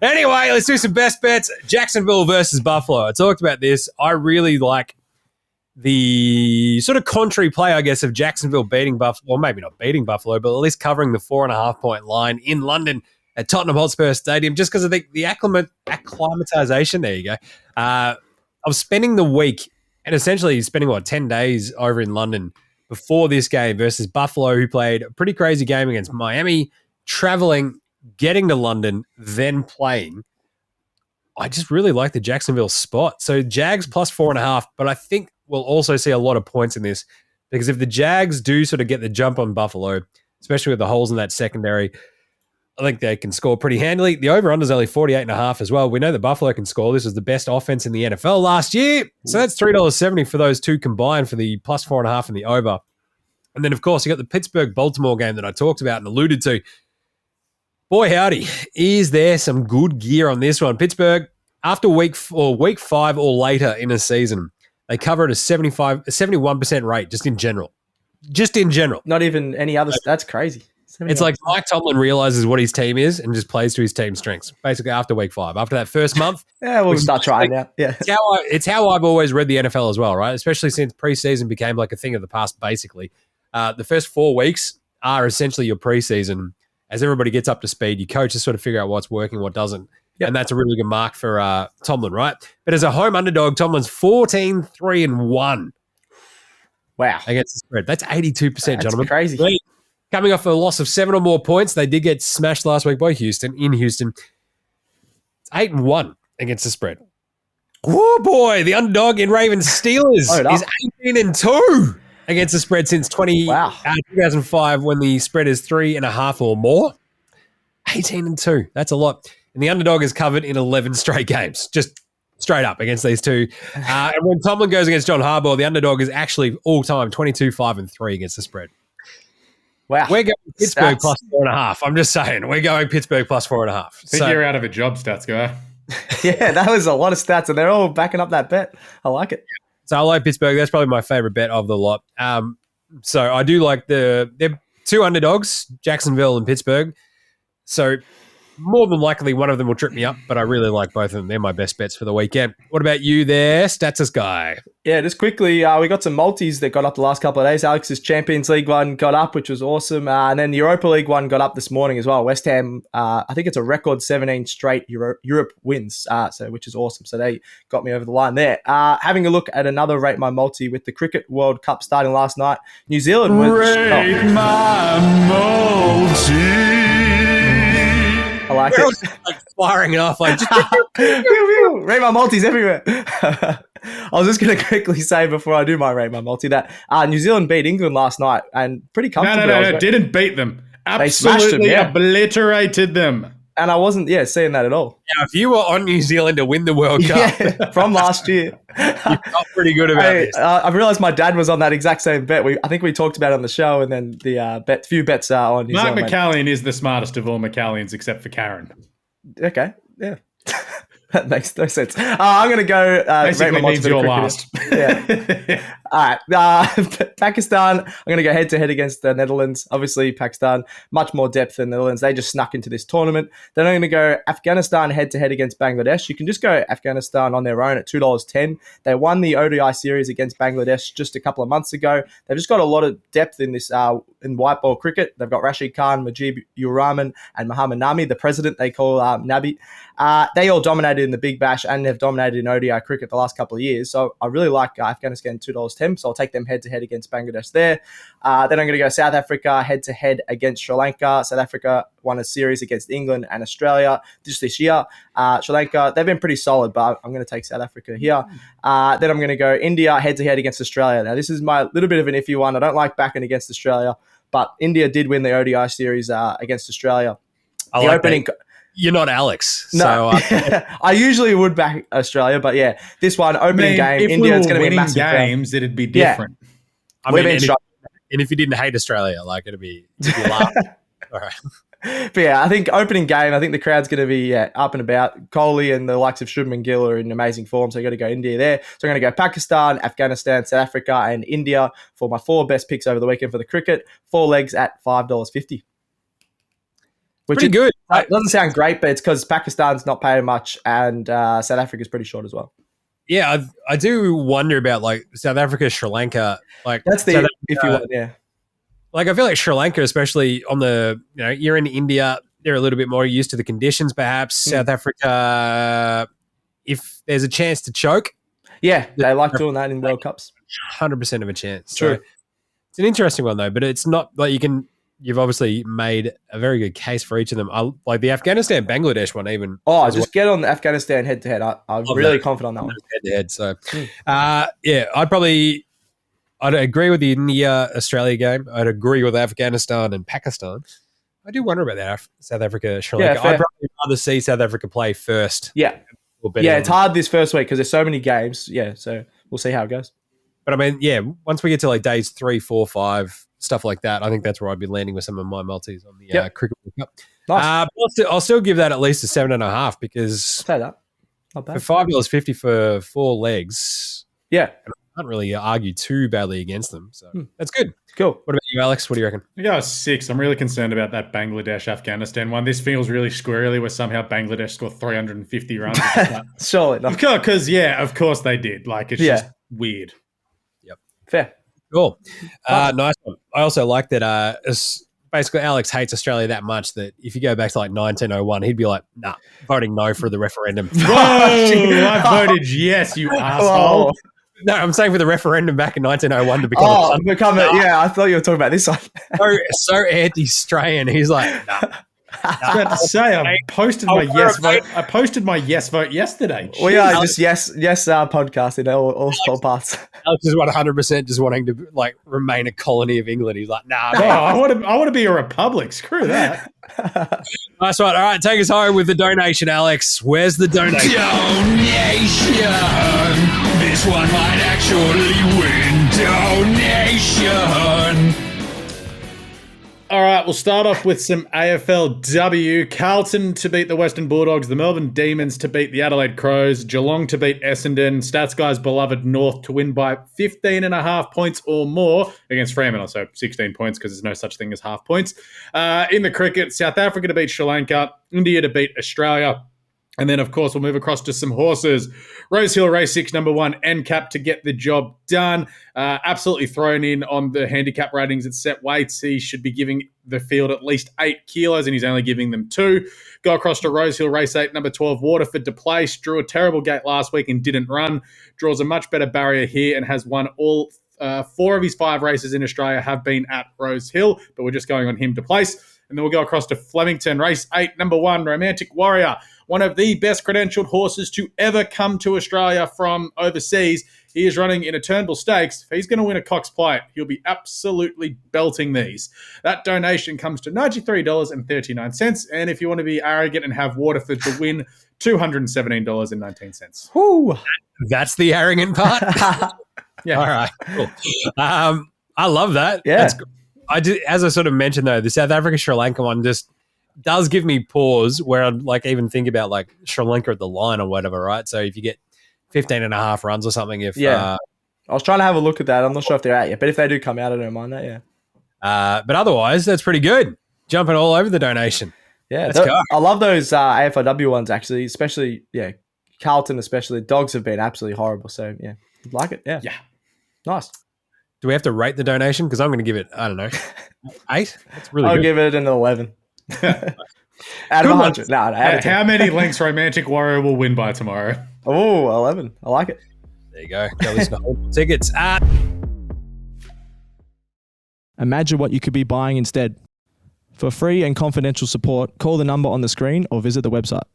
Anyway, let's do some best bets. Jacksonville versus Buffalo. I talked about this. I really like the sort of contrary play, I guess, of Jacksonville beating Buffalo, or maybe not beating Buffalo, but at least covering the 4.5 point line in London at Tottenham Hotspur Stadium, just because I think the acclimatization, there you go, of spending the week and essentially spending, 10 days over in London before this game versus Buffalo, who played a pretty crazy game against Miami, traveling, getting to London, then playing. I just really like the Jacksonville spot. So Jags plus 4.5, but I think we'll also see a lot of points in this because if the Jags do sort of get the jump on Buffalo, especially with the holes in that secondary, I think they can score pretty handily. The over-under is only 48.5 as well. We know that Buffalo can score. This was the best offense in the NFL last year. So that's $3.70 for those two combined for the plus 4.5 and the over. And then, of course, you got the Pittsburgh-Baltimore game that I talked about and alluded to. Boy, howdy, is there some good gear on this one. Pittsburgh, after week 5 or later in a season, they cover at a 71% rate just in general. Just in general. Not even any other. That's crazy. It's like Mike Tomlin realizes what his team is and just plays to his team's strengths. Basically, after week 5, after that first month, yeah, we'll start trying now. Yeah, it's how I've always read the NFL as well, right? Especially since preseason became like a thing of the past. Basically, the first 4 weeks are essentially your preseason. As everybody gets up to speed, your coaches sort of figure out what's working, what doesn't, and that's a really good mark for Tomlin, right? But as a home underdog, Tomlin's 14-3-1. Wow, against the spread. That's 82%, gentlemen. Crazy. Coming off a loss of 7 or more points, they did get smashed last week by Houston in Houston. It's 8-1 against the spread. Oh boy, the underdog in Ravens Steelers is 18-2 against the spread since 2005 when the spread is 3.5 or more. 18-2, that's a lot. And the underdog is covered in 11 straight games, just straight up against these two. And when Tomlin goes against John Harbaugh, the underdog is actually all-time 22-5-3 against the spread. Wow. We're going Pittsburgh plus 4.5. I'm just saying. We're going Pittsburgh plus 4.5. I think you're out of a job, stats guy. Yeah, that was a lot of stats, and they're all backing up that bet. I like it. So I like Pittsburgh. That's probably my favorite bet of the lot. So I do like they're two underdogs, Jacksonville and Pittsburgh. So more than likely one of them will trip me up, but I really like both of them. They're my best bets for the weekend. What about you there, Status guy? Yeah, just quickly, we got some multis that got up the last couple of days. Alex's Champions League one got up, which was awesome. And then the Europa League one got up this morning as well. West Ham, I think it's a record 17 straight Europe wins, which is awesome. So they got me over the line there. Having a look at another Rate My Multi with the Cricket World Cup starting last night. New Zealand was... Rate My Multi. I like it. Like firing it off. Like, Rate My Multis everywhere. I was just going to quickly say before I do my Rate My Multi that New Zealand beat England last night and pretty comfortably. No, didn't beat them. Absolutely obliterated them. And I wasn't, seeing that at all. Now, if you were on New Zealand to win the World Cup from last year, you felt pretty good about this. I realized my dad was on that exact same bet. I think we talked about it on the show, and then the few bets on New Zealand. Mark McCallion is the smartest of all McCallions except for Karen. Okay, yeah. That makes no sense. I'm going to go... Basically means you're last. Yeah. All right. Pakistan, I'm going to go head-to-head against the Netherlands. Obviously, Pakistan, much more depth than the Netherlands. They just snuck into this tournament. Then I'm going to go Afghanistan head-to-head against Bangladesh. You can just go Afghanistan on their own at $2.10. They won the ODI series against Bangladesh just a couple of months ago. They've just got a lot of depth in this in white ball cricket. They've got Rashid Khan, Mujib ur Rahman, and Muhammad Nami, the president they call Nabi. They all dominated in the Big Bash and have dominated in ODI cricket the last couple of years. So I really like Afghanistan $2.10. So I'll take them head-to-head against Bangladesh there. Then I'm going to go South Africa head-to-head against Sri Lanka. South Africa won a series against England and Australia just this year. Sri Lanka, they've been pretty solid, but I'm going to take South Africa here. Then I'm going to go India head-to-head against Australia. Now, this is my little bit of an iffy one. I don't like backing against Australia, but India did win the ODI series against Australia. You're not Alex. No, so, I usually would back Australia, but yeah, this one opening game, India, it's going to be a massive games. It'd be different. Yeah. And if you didn't hate Australia, like it'd be laughing. All right. But yeah, I think opening game, I think the crowd's going to be up and about. Kohli and the likes of Shubman Gill are in amazing form, so I got to go India there. So I'm going to go Pakistan, Afghanistan, South Africa, and India for my 4 best picks over the weekend for the cricket. 4 legs at $5.50. Pretty good. It doesn't sound great, but it's because Pakistan's not paying much and South Africa's pretty short as well. Yeah, I do wonder about like South Africa, Sri Lanka. Like that's the Africa, if you want, yeah. Like I feel like Sri Lanka, especially on the you're in India, they're a little bit more used to the conditions. Perhaps South Africa, if there's a chance to choke, yeah, they like doing that in World Cups. 100% of a chance. True. So it's an interesting one though, but it's not like you've obviously made a very good case for each of them. I like the Afghanistan Bangladesh one even. Oh, just get on the Afghanistan head to head. I'm really confident on that one. Head to head. So yeah, I'd agree with the India Australia game. I'd agree with Afghanistan and Pakistan. I do wonder about that South Africa Sri Lanka. I'd probably rather see South Africa play first. Yeah. It's hard this first week because there's so many games. Yeah, so we'll see how it goes. But I mean, yeah, once we get to like days 3, 4, 5, stuff like that, I think that's where I'd be landing with some of my multis on the Cricket World Cup. Nice. I'll still give that at least a 7.5 because say that. Not bad. For $5.50 for 4 legs, yeah, I can't really argue too badly against them. So that's good. Cool. What about you, Alex? What do you reckon? I go 6. I'm really concerned about that Bangladesh-Afghanistan one. This feels really squirrely where somehow Bangladesh scored 350 runs. Surely not. Because, of course they did. Like, it's just weird. Yep. Fair. Cool. Nice one. I also like that basically Alex hates Australia that much that if you go back to like 1901, he'd be like, nah, voting no for the referendum. Whoa, I voted yes, you asshole. No, I'm saying for the referendum back in 1901 to become yeah, I thought you were talking about this one. so anti-Australian. He's like, nah. I was about to say, I posted my yes vote. I posted my yes vote yesterday. We are just yes podcast in all parts. Alex is 100% just wanting to like remain a colony of England. He's like, nah. No, I want to be a republic. Screw that. Nice one. All right, take us home with the donation, Alex. Where's the donation? Donation. This one might actually win. Donation. All right, we'll start off with some AFLW. Carlton to beat the Western Bulldogs, the Melbourne Demons to beat the Adelaide Crows, Geelong to beat Essendon, Stats Guys' beloved North to win by 15.5 points or more against Fremantle, so 16 points because there's no such thing as half points. In the cricket, South Africa to beat Sri Lanka, India to beat Australia. And then, of course, we'll move across to some horses. Rosehill Race 6, number 1, NCAP to get the job done. Absolutely thrown in on the handicap ratings at set weights. He should be giving the field at least 8 kilos, and he's only giving them 2. Go across to Rosehill Race 8, number 12, Waterford to Place. Drew a terrible gate last week and didn't run. Draws a much better barrier here and has won all 4 of his 5 races in Australia have been at Rosehill, but we're just going on him to Place. And then we'll go across to Flemington, race 8, number 1, Romantic Warrior. One of the best credentialed horses to ever come to Australia from overseas. He is running in a Turnbull Stakes. If he's going to win a Cox Plate, he'll be absolutely belting these. That donation comes to $93.39. And if you want to be arrogant and have Waterford to win, $217.19. Woo. That's the arrogant part? Yeah. All right. Cool. I love that. Yeah. That's good. As I sort of mentioned, though, the South Africa-Sri Lanka one just does give me pause where I'd like even think about like Sri Lanka at the line or whatever, right? So if you get 15.5 runs or something, I was trying to have a look at that. I'm not sure if they're out yet, but if they do come out, I don't mind that, yeah. But otherwise, that's pretty good. Jumping all over the donation. Yeah, I love those AFLW ones, actually, especially, Carlton especially. Dogs have been absolutely horrible, so, yeah, like it, yeah. Yeah. Nice. Do we have to rate the donation? Because I'm going to give it, I don't know, 8? That's really good. I'll give it an 11. Out of 100. No, out of 10. How many lengths Romantic Warrior will win by tomorrow? Oh, 11. I like it. There you go. Go listen to all tickets. Imagine what you could be buying instead. For free and confidential support, call the number on the screen or visit the website.